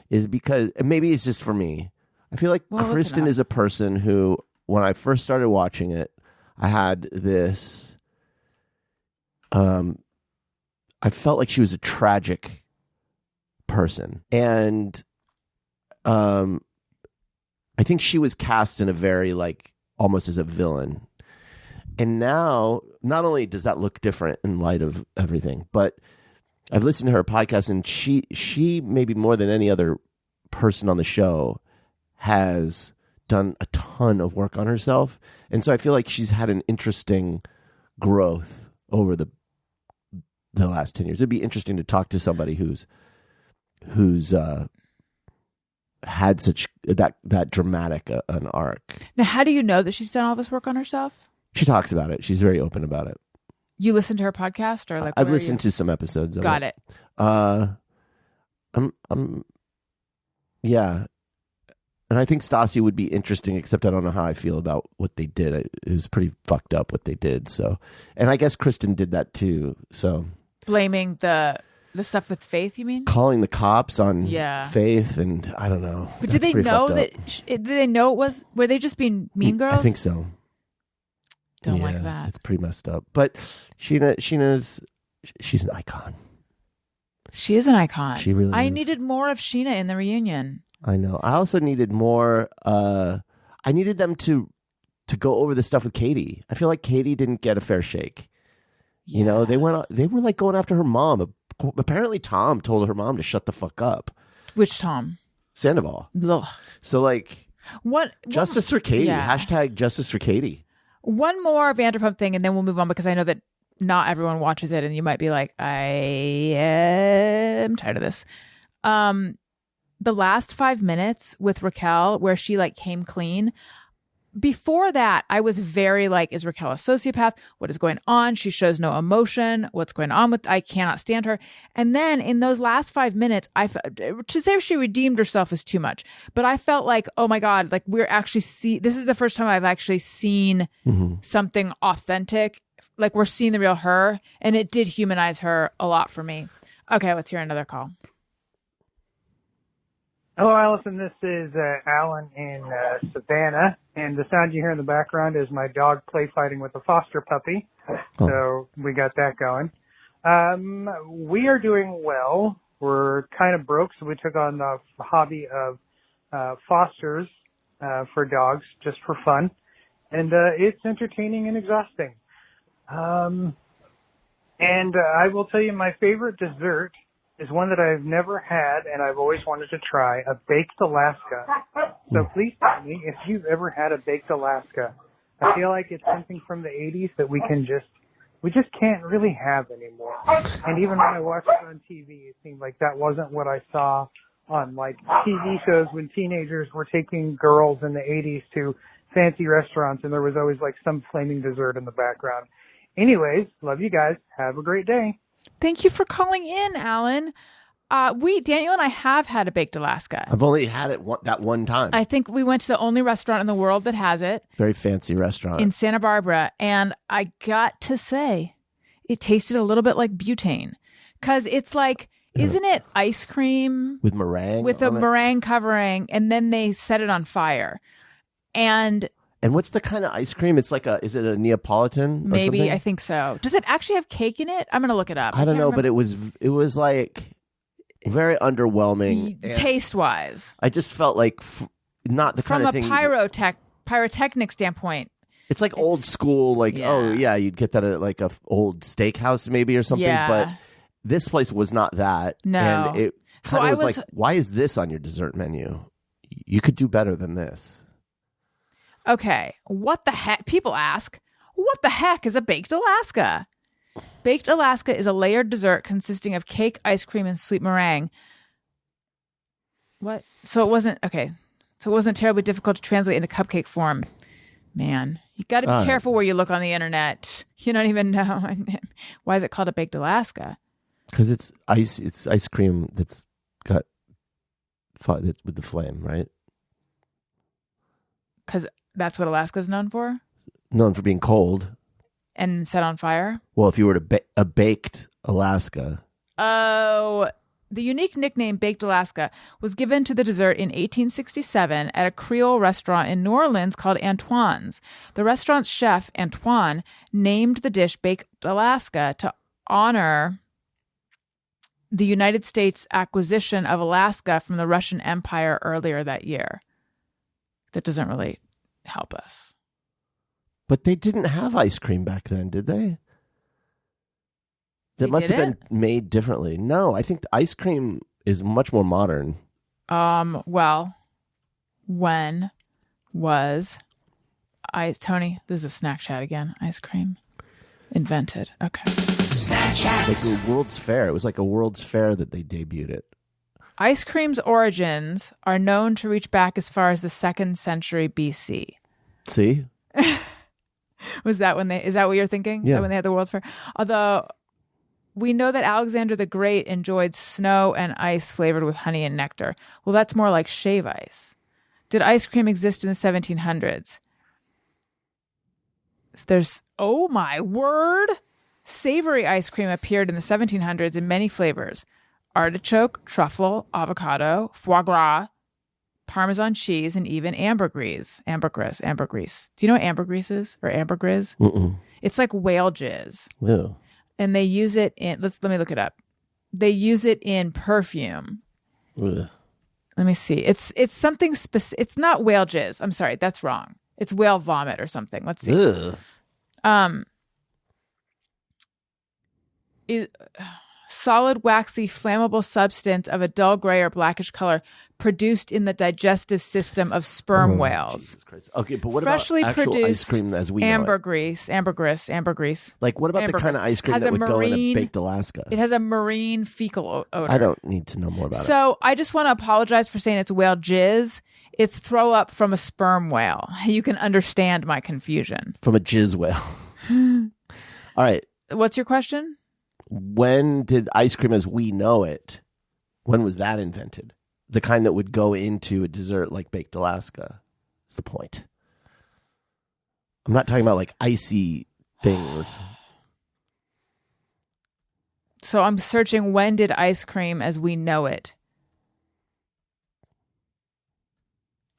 is because, and maybe it's just for me, I feel like Kristen is a person who, when I first started watching it, I had this, I felt like she was a tragic person. And I think she was cast in a very like, almost as a villain. And now, not only does that look different in light of everything, but I've listened to her podcast, and she maybe more than any other person on the show has done a ton of work on herself. And so I feel like she's had an interesting growth over the last 10 years. It'd be interesting to talk to somebody who's had such that dramatic an arc.
Now, how do you know that she's done all this work on herself?
She talks about it. She's very open about it.
You listen to her podcast, or like
I've listened to some episodes of it.
Got it.
Yeah. And I think Stassi would be interesting, except I don't know how I feel about what they did. It was pretty fucked up what they did. So, and I guess Kristen did that too. So
blaming the stuff with Faith, you mean?
Calling the cops on
Yeah.
Faith, and I don't know.
But
That's
did they
pretty
know
fucked
that?
up.
Did they know it was? Were they just being mean girls?
I think so.
Don't
Yeah,
like that.
It's pretty messed up. But she's an icon.
She is an icon.
She really
I
is.
needed more of Sheena in the reunion.
I know. I also needed more. I needed them to go over the stuff with Katie. I feel like Katie didn't get a fair shake.
Yeah.
You know, they were like going after her mom. Apparently, Tom told her mom to shut the fuck up.
Which Tom?
Sandoval.
Ugh.
So like,
What?
justice for Katie.
Yeah.
Hashtag justice for Katie.
One more Vanderpump thing, and then we'll move on, because I know that not everyone watches it, and you might be like, I am tired of this. The last 5 minutes with Raquel, where she like came clean. Before that, I was very like, is Raquel a sociopath? What is going on? She shows no emotion. What's going on I cannot stand her. And then in those last 5 minutes, to say she redeemed herself is too much, but I felt like, oh my God, like this is the first time I've actually seen something authentic. Like we're seeing the real her, and it did humanize her a lot for me. Okay, let's hear another call.
Hello, Alison. This is Alan in Savannah, and the sound you hear in the background is my dog play fighting with a foster puppy. So we got that going. We are doing well. We're kind of broke, so we took on the hobby of fosters for dogs just for fun, and it's entertaining and exhausting. And I will tell you, my favorite dessert is one that I've never had and I've always wanted to try, a baked Alaska. So please tell me if you've ever had a baked Alaska. I feel like it's something from the 80s that we just can't really have anymore. And even when I watched it on TV, it seemed like that wasn't what I saw on like TV shows when teenagers were taking girls in the 80s to fancy restaurants, and there was always like some flaming dessert in the background. Anyways, love you guys. Have a great day.
Thank you for calling in, Alan. Daniel and I have had a baked Alaska.
I've only had it that one time.
I think we went to the only restaurant in the world that has it.
Very fancy restaurant.
In Santa Barbara. And I got to say, it tasted a little bit like butane. Because it's like, isn't it ice cream?
With meringue?
With a meringue covering, and then they set it on fire. And
what's the kind of ice cream? It's like is it a Neapolitan or
maybe,
something?
I think so. Does it actually have cake in it? I'm going to look it up.
I don't know, but it was like very underwhelming.
Taste-wise.
I just felt like not the kind of thing.
From a pyrotechnic standpoint.
It's like old school, like, oh yeah, you'd get that at like a old steakhouse maybe or something.
Yeah.
But this place was not that.
No.
And it kind of was like, why is this on your dessert menu? You could do better than this.
Okay, what the heck? People ask, what the heck is a baked Alaska? Baked Alaska is a layered dessert consisting of cake, ice cream, and sweet meringue. What? So it wasn't terribly difficult to translate into cupcake form. Man, you got to be careful where you look on the internet. You don't even know. Why is it called a baked Alaska?
Because it's ice cream that's got with the flame, right?
Because that's what Alaska's known for?
Known for being cold.
And set on fire?
Well, if you were to a baked Alaska.
Oh, the unique nickname Baked Alaska was given to the dessert in 1867 at a Creole restaurant in New Orleans called Antoine's. The restaurant's chef, Antoine, named the dish Baked Alaska to honor the United States acquisition of Alaska from the Russian Empire earlier that year. That doesn't really help us.
But they didn't have ice cream back then, did they? That must have been made differently. No, I think the ice cream is much more modern.
Well, when was Tony, this is a snack chat again. Ice cream invented. Okay.
Snack chat.
Like a World's Fair. It was like a World's Fair that they debuted it.
Ice cream's origins are known to reach back as far as the 2nd century BC.
See?
Is that what you're thinking?
Yeah.
Is that when they had the World's Fair? Although we know that Alexander the Great enjoyed snow and ice flavored with honey and nectar. Well, that's more like shave ice. Did ice cream exist in the 1700s? Oh my word! Savory ice cream appeared in the 1700s in many flavors. Artichoke, truffle, avocado, foie gras, Parmesan cheese, and even ambergris. Ambergris. Do you know what ambergris is? Or ambergris?
Mm-mm.
It's like whale jizz.
Ew.
And they use it in, let me look it up. They use it in perfume.
Ugh.
Let me see. It's something specific. It's not whale jizz. I'm sorry. That's wrong. It's whale vomit or something. Let's see.
Ugh.
Solid, waxy, flammable substance of a dull gray or blackish color produced in the digestive system of sperm whales.
Jesus Christ. Okay, but what
Freshly
about actual
produced
ice cream as we know it?
Ambergris.
Like, what about the kind of ice cream
Has
that
a
would go in a
marine-
baked Alaska?
It has a marine fecal odor.
I don't need to know more about it.
So I just want to apologize for saying it's whale jizz. It's throw up from a sperm whale. You can understand my confusion.
From a jizz whale. All right.
What's your question?
When did ice cream as we know it, when was that invented? The kind that would go into a dessert like baked Alaska is the point. I'm not talking about like icy things.
So I'm searching when did ice cream as we know it?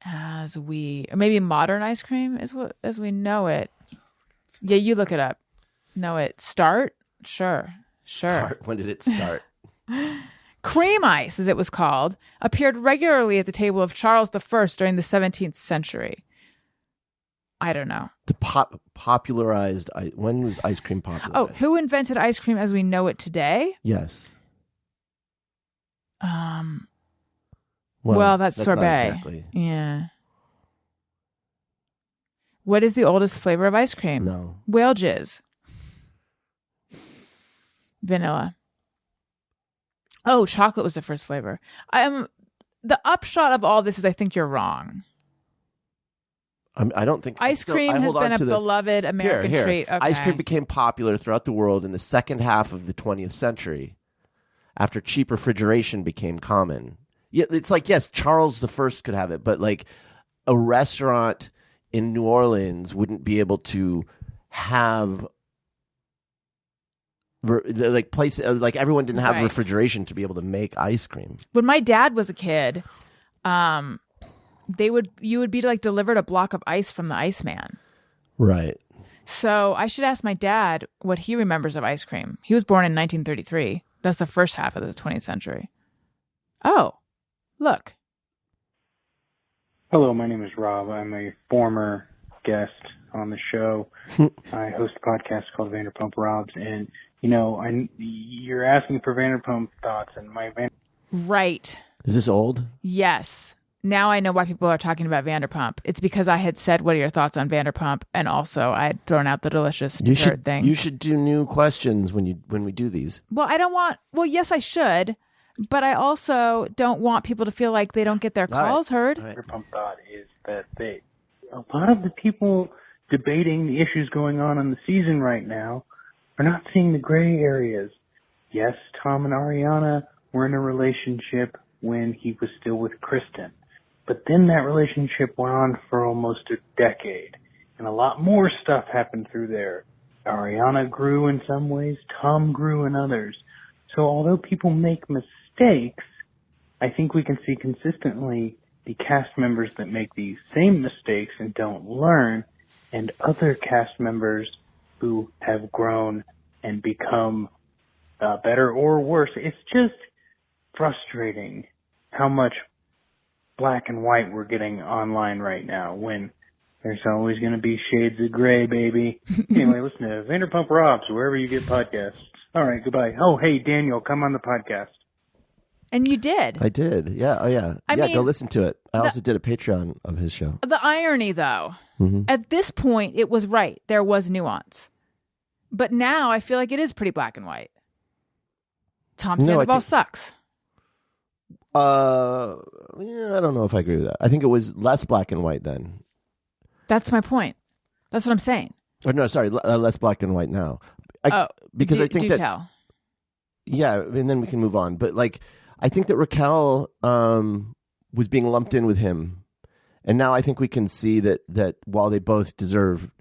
Maybe modern ice cream is what as we know it. Yeah, you look it up. Know it. Start? Sure.
When did it start?
Cream ice, as it was called, appeared regularly at the table of Charles I during the 17th century. I don't know.
Popularized. When was ice cream popularized?
Oh, who invented ice cream as we know it today?
Yes.
Well, that's
not
sorbet.
exactly.
Yeah. What is the oldest flavor of ice cream?
No.
Whale jizz. Vanilla. Oh, chocolate was the first flavor. The upshot of all this is I think you're wrong.
I don't think
ice cream has been a beloved American treat. Okay.
Ice cream became popular throughout the world in the second half of the 20th century after cheap refrigeration became common. Yeah, it's like, yes, Charles I could have it, but like a restaurant in New Orleans wouldn't be able to have like everyone didn't have refrigeration to be able to make ice cream.
When my dad was a kid, you would be like delivered a block of ice from the Iceman.
Right.
So I should ask my dad what he remembers of ice cream. He was born in 1933. That's the first half of the 20th century. Oh, look.
Hello, my name is Rob. I'm a former guest on the show. I host a podcast called Vanderpump Robs, and you're asking for Vanderpump thoughts, and
Right.
Is this old?
Yes. now I know why people are talking about Vanderpump. It's because I had said, what are your thoughts on Vanderpump? And also I had thrown out the delicious dessert thing.
You should do new questions when we do these.
Well, yes, I should. But I also don't want people to feel like they don't get their calls heard.
Vanderpump thought is that a lot of the people debating the issues going on in the season right now are not seeing the gray areas. Yes, Tom and Ariana were in a relationship when he was still with Kristen. But then that relationship went on for almost a decade, and a lot more stuff happened through there. Ariana grew in some ways, Tom grew in others. So although people make mistakes, I think we can see consistently the cast members that make these same mistakes and don't learn, and other cast members who have grown and become better or worse. It's just frustrating how much black and white we're getting online right now when there's always going to be shades of gray, baby. Anyway, listen to Vanderpump Robs, wherever you get podcasts. All right, goodbye. Oh, hey, Daniel, come on the podcast.
And you did.
I did. Yeah. Oh, yeah.
I mean,
go listen to it. I also did a Patreon of his show.
The irony, though, at this point, it was right. There was nuance. But now I feel like it is pretty black and white. Tom Sandoval sucks.
Yeah, I don't know if I agree with that. I think it was less black and white then.
That's my point. That's what I'm saying.
Or no, sorry, less black and white now. Because I think that.
Tell.
Yeah, and then we can move on. But like, I think that Raquel was being lumped in with him, and now I think we can see that while they both deserve,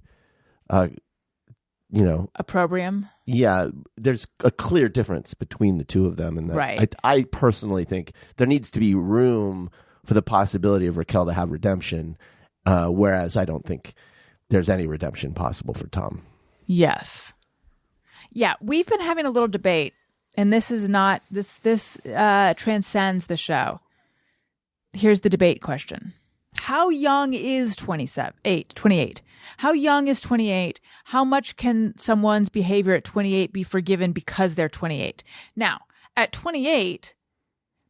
opprobrium.
Yeah, there's a clear difference between the two of them, and that
right.
I personally think there needs to be room for the possibility of Raquel to have redemption, whereas I don't think there's any redemption possible for Tom.
Yes. Yeah, we've been having a little debate, and this is not this transcends the show. Here's the debate question. How young is 28? How young is 28? How much can someone's behavior at 28 be forgiven because they're 28? Now, at 28,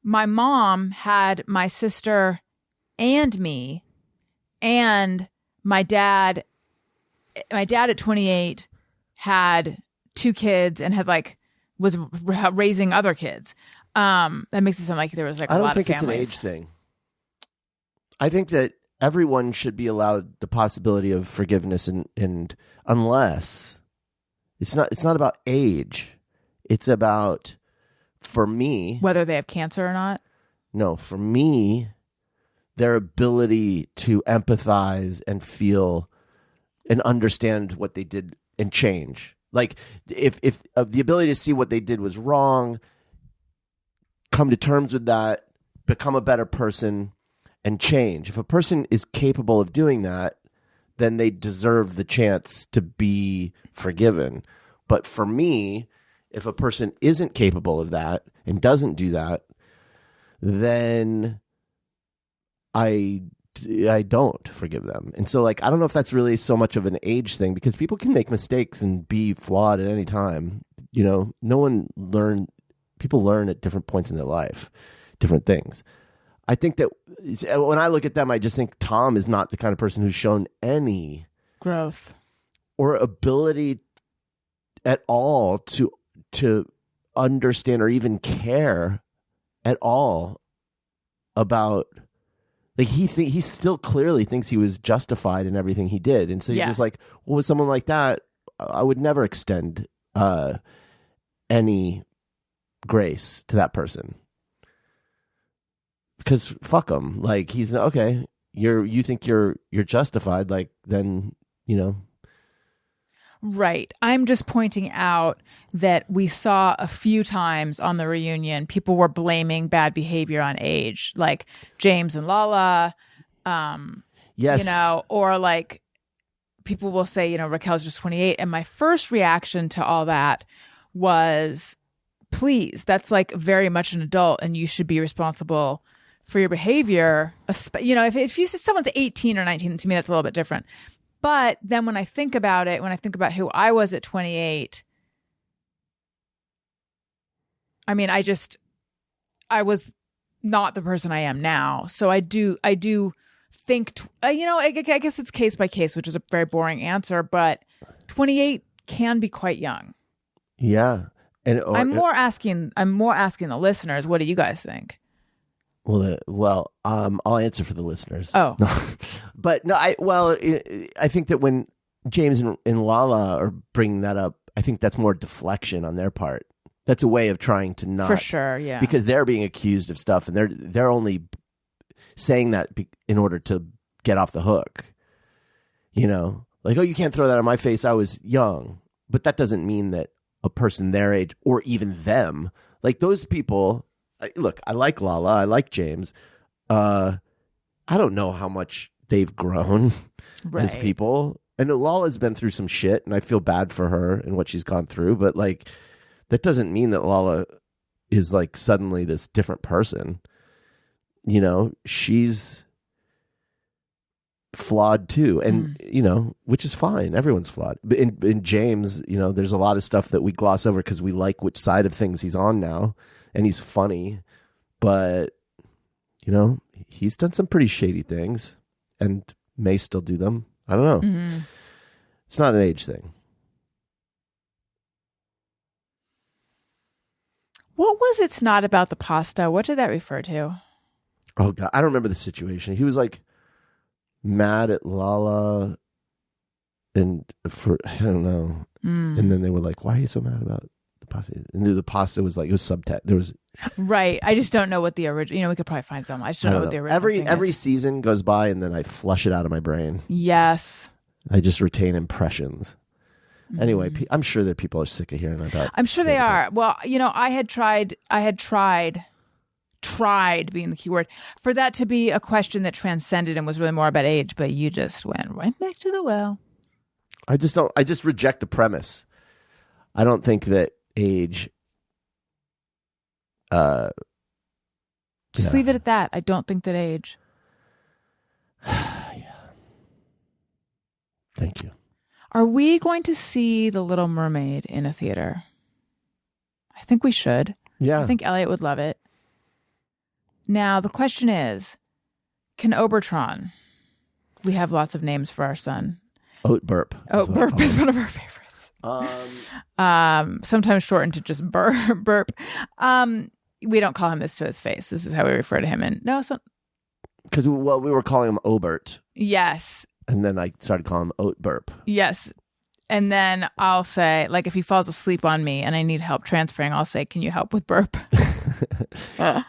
my mom had my sister and me, and my dad at 28 had 2 kids and had was raising other kids. That makes it sound like there was a lot of families.
I don't think it's an age thing. I think that everyone should be allowed the possibility of forgiveness, and unless it's not about age. It's about, for me,
whether they have cancer or not.
No, for me, their ability to empathize and feel and understand what they did and change. Like if the ability to see what they did was wrong, come to terms with that, become a better person, and change. If a person is capable of doing that, then they deserve the chance to be forgiven. But for me, if a person isn't capable of that and doesn't do that, then I don't forgive them. And so I don't know if that's really so much of an age thing, because people can make mistakes and be flawed at any time. People learn at different points in their life, different things. I think that when I look at them, I just think Tom is not the kind of person who's shown any
growth
or ability at all to understand or even care at all about, he still clearly thinks he was justified in everything he did. And so you're just with someone like that, I would never extend any grace to that person. Because fuck him. He's okay. You think you're justified, then.
Right. I'm just pointing out that we saw a few times on the reunion, people were blaming bad behavior on age, like James and Lala.
Yes.
Or people will say, Raquel's just 28. And my first reaction to all that was, please, that's very much an adult, and you should be responsible for your behavior. If you say someone's 18 or 19, to me, that's a little bit different. But then when I think about it, when I think about who I was at 28, I mean, I was not the person I am now. So I do think, I guess it's case by case, which is a very boring answer, but 28 can be quite young.
Yeah. And
I'm more asking the listeners, what do you guys think?
Well, I'll answer for the listeners.
Oh.
But no, I think that when James and Lala are bringing that up, I think that's more deflection on their part. That's a way of trying to not,
for sure, yeah,
because they're being accused of stuff, and they're only saying that in order to get off the hook. Like, oh, you can't throw that on my face. I was young, but that doesn't mean that a person their age or even them, like those people. Look, I like Lala, I like James. I don't know how much they've grown as people. I know Lala's been through some shit, and I feel bad for her and what she's gone through, but like, that doesn't mean that Lala is like suddenly this different person. She's flawed too, and which is fine. Everyone's flawed. But in James, there's a lot of stuff that we gloss over because we like which side of things he's on now, and he's funny, but he's done some pretty shady things and may still do them. I don't know. Mm-hmm. It's not an age thing.
What was It's Not About the Pasta? What did that refer to?
Oh God, I don't remember the situation. He was like mad at Lala, and I don't know. And then they were like, "Why are you so mad about the pasta?" And the pasta was like, it was subtext. There was
right. I just don't know what the original. We could probably find them. I just don't know what the original.
Every season goes by, and then I flush it out of my brain.
Yes.
I just retain impressions. Anyway, I'm sure that people are sick of hearing about.
I'm sure they are. Well, I had tried being the key word, for that to be a question that transcended and was really more about age, but you just went right back to the well.
I just reject the premise. I don't think that age.
Just leave it at that. I don't think that age.
Yeah. Thank you.
Are we going to see The Little Mermaid in a theater? I think we should.
Yeah.
I think Elliot would love it. Now, the question is, can Obertron, we have lots of names for our son.
Oat Burp.
Oat Burp is one of our favorites. Sometimes shortened to just Burp. We don't call him this to his face. This is how we refer to him.
Because we were calling him Obert.
Yes.
And then I started calling him Oat Burp.
Yes. And then I'll say, like, if he falls asleep on me and I need help transferring, I'll say, can you help with Burp?
Yeah,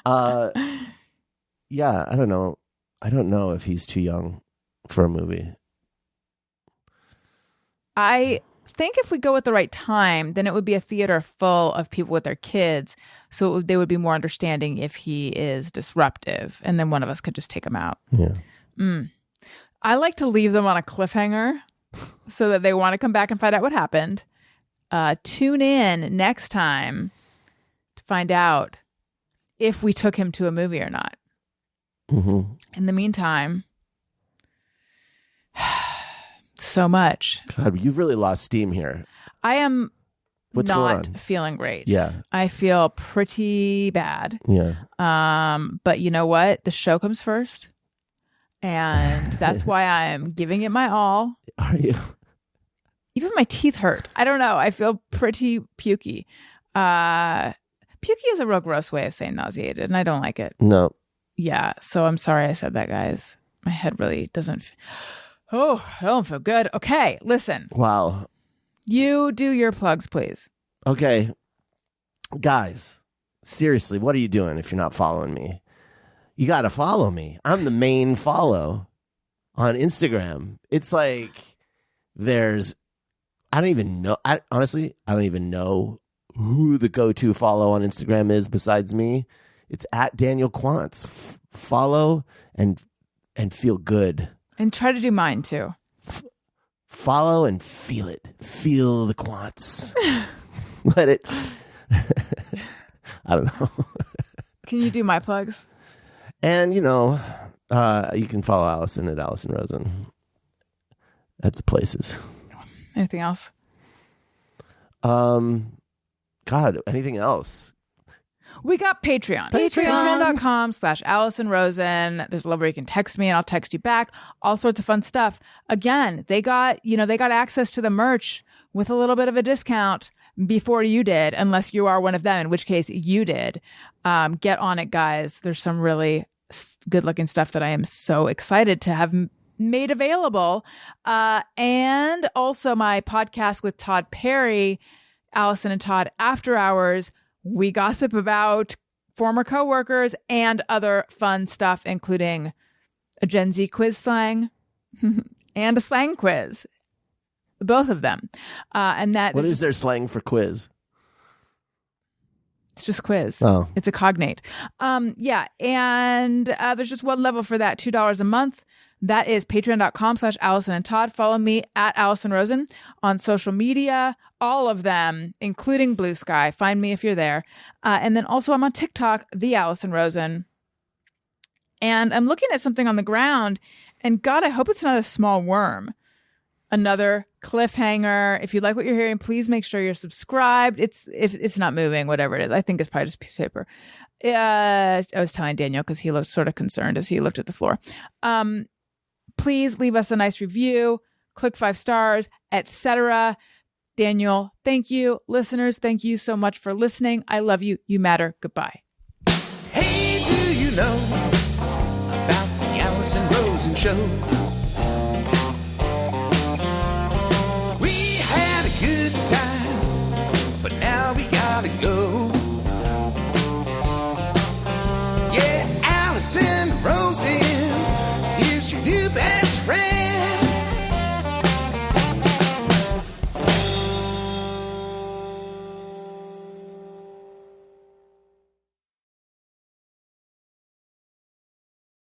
I don't know. I don't know if he's too young for a movie.
I think if we go at the right time, then it would be a theater full of people with their kids. So they would be more understanding if he is disruptive. And then one of us could just take him out.
Yeah.
I like to leave them on a cliffhanger so that they want to come back and find out what happened. Tune in next time to find out if we took him to a movie or not.
Mm-hmm.
In the meantime, so much.
God, you've really lost steam here.
I am
What's going
not
on?
feeling great.
Yeah.
I feel pretty bad.
Yeah.
But you know what? The show comes first. And that's why I am giving it my all.
Are you?
Even my teeth hurt. I don't know. I feel pretty pukey. Pukey is a real gross way of saying nauseated, and I don't like it.
No.
Yeah. So I'm sorry I said that, guys. My head really doesn't. I don't feel good. Okay. Listen.
Wow.
You do your plugs, please.
Okay. Guys, seriously, what are you doing if you're not following me? You got to follow me. I'm the main follow on Instagram. It's like I don't even know. Honestly, I don't even know who the go-to follow on Instagram is besides me. It's at Daniel Quantz. Follow and feel good.
And try to do mine too.
Follow and feel it. Feel the Quantz. Let it. I don't know.
Can you do my plugs?
And, you can follow Alison at Alison Rosen at the places.
Anything else?
God, anything else?
We got Patreon. Patreon.com/Alison Rosen. There's a level where you can text me and I'll text you back. All sorts of fun stuff. Again, they got access to the merch with a little bit of a discount before you did, unless you are one of them, in which case you did. Get on it, guys. There's some really good looking stuff that I am so excited to have made available. And also my podcast with Todd Perry, Alison and Todd After Hours. We gossip about former coworkers and other fun stuff, including a Gen Z quiz slang and a slang quiz. Both of them.
What is their slang for quiz?
It's just quiz.
Oh.
It's a cognate. Yeah. And there's just one level for that, $2 a month. That is patreon.com/Alison and Todd. Follow me at Alison Rosen on social media, all of them, including Blue Sky. Find me if you're there. And then also I'm on TikTok, the Alison Rosen. And I'm looking at something on the ground, and God, I hope it's not a small worm. Another cliffhanger. If you like what you're hearing, please make sure you're subscribed. If it's not moving, whatever it is. I think it's probably just a piece of paper. I was telling Daniel because he looked sort of concerned as he looked at the floor. Please leave us a nice review, click 5 stars, etc. Daniel, thank you. Listeners, thank you so much for listening. I love you. You matter. Goodbye.
Hey, do you know about the Alison Rosen Show?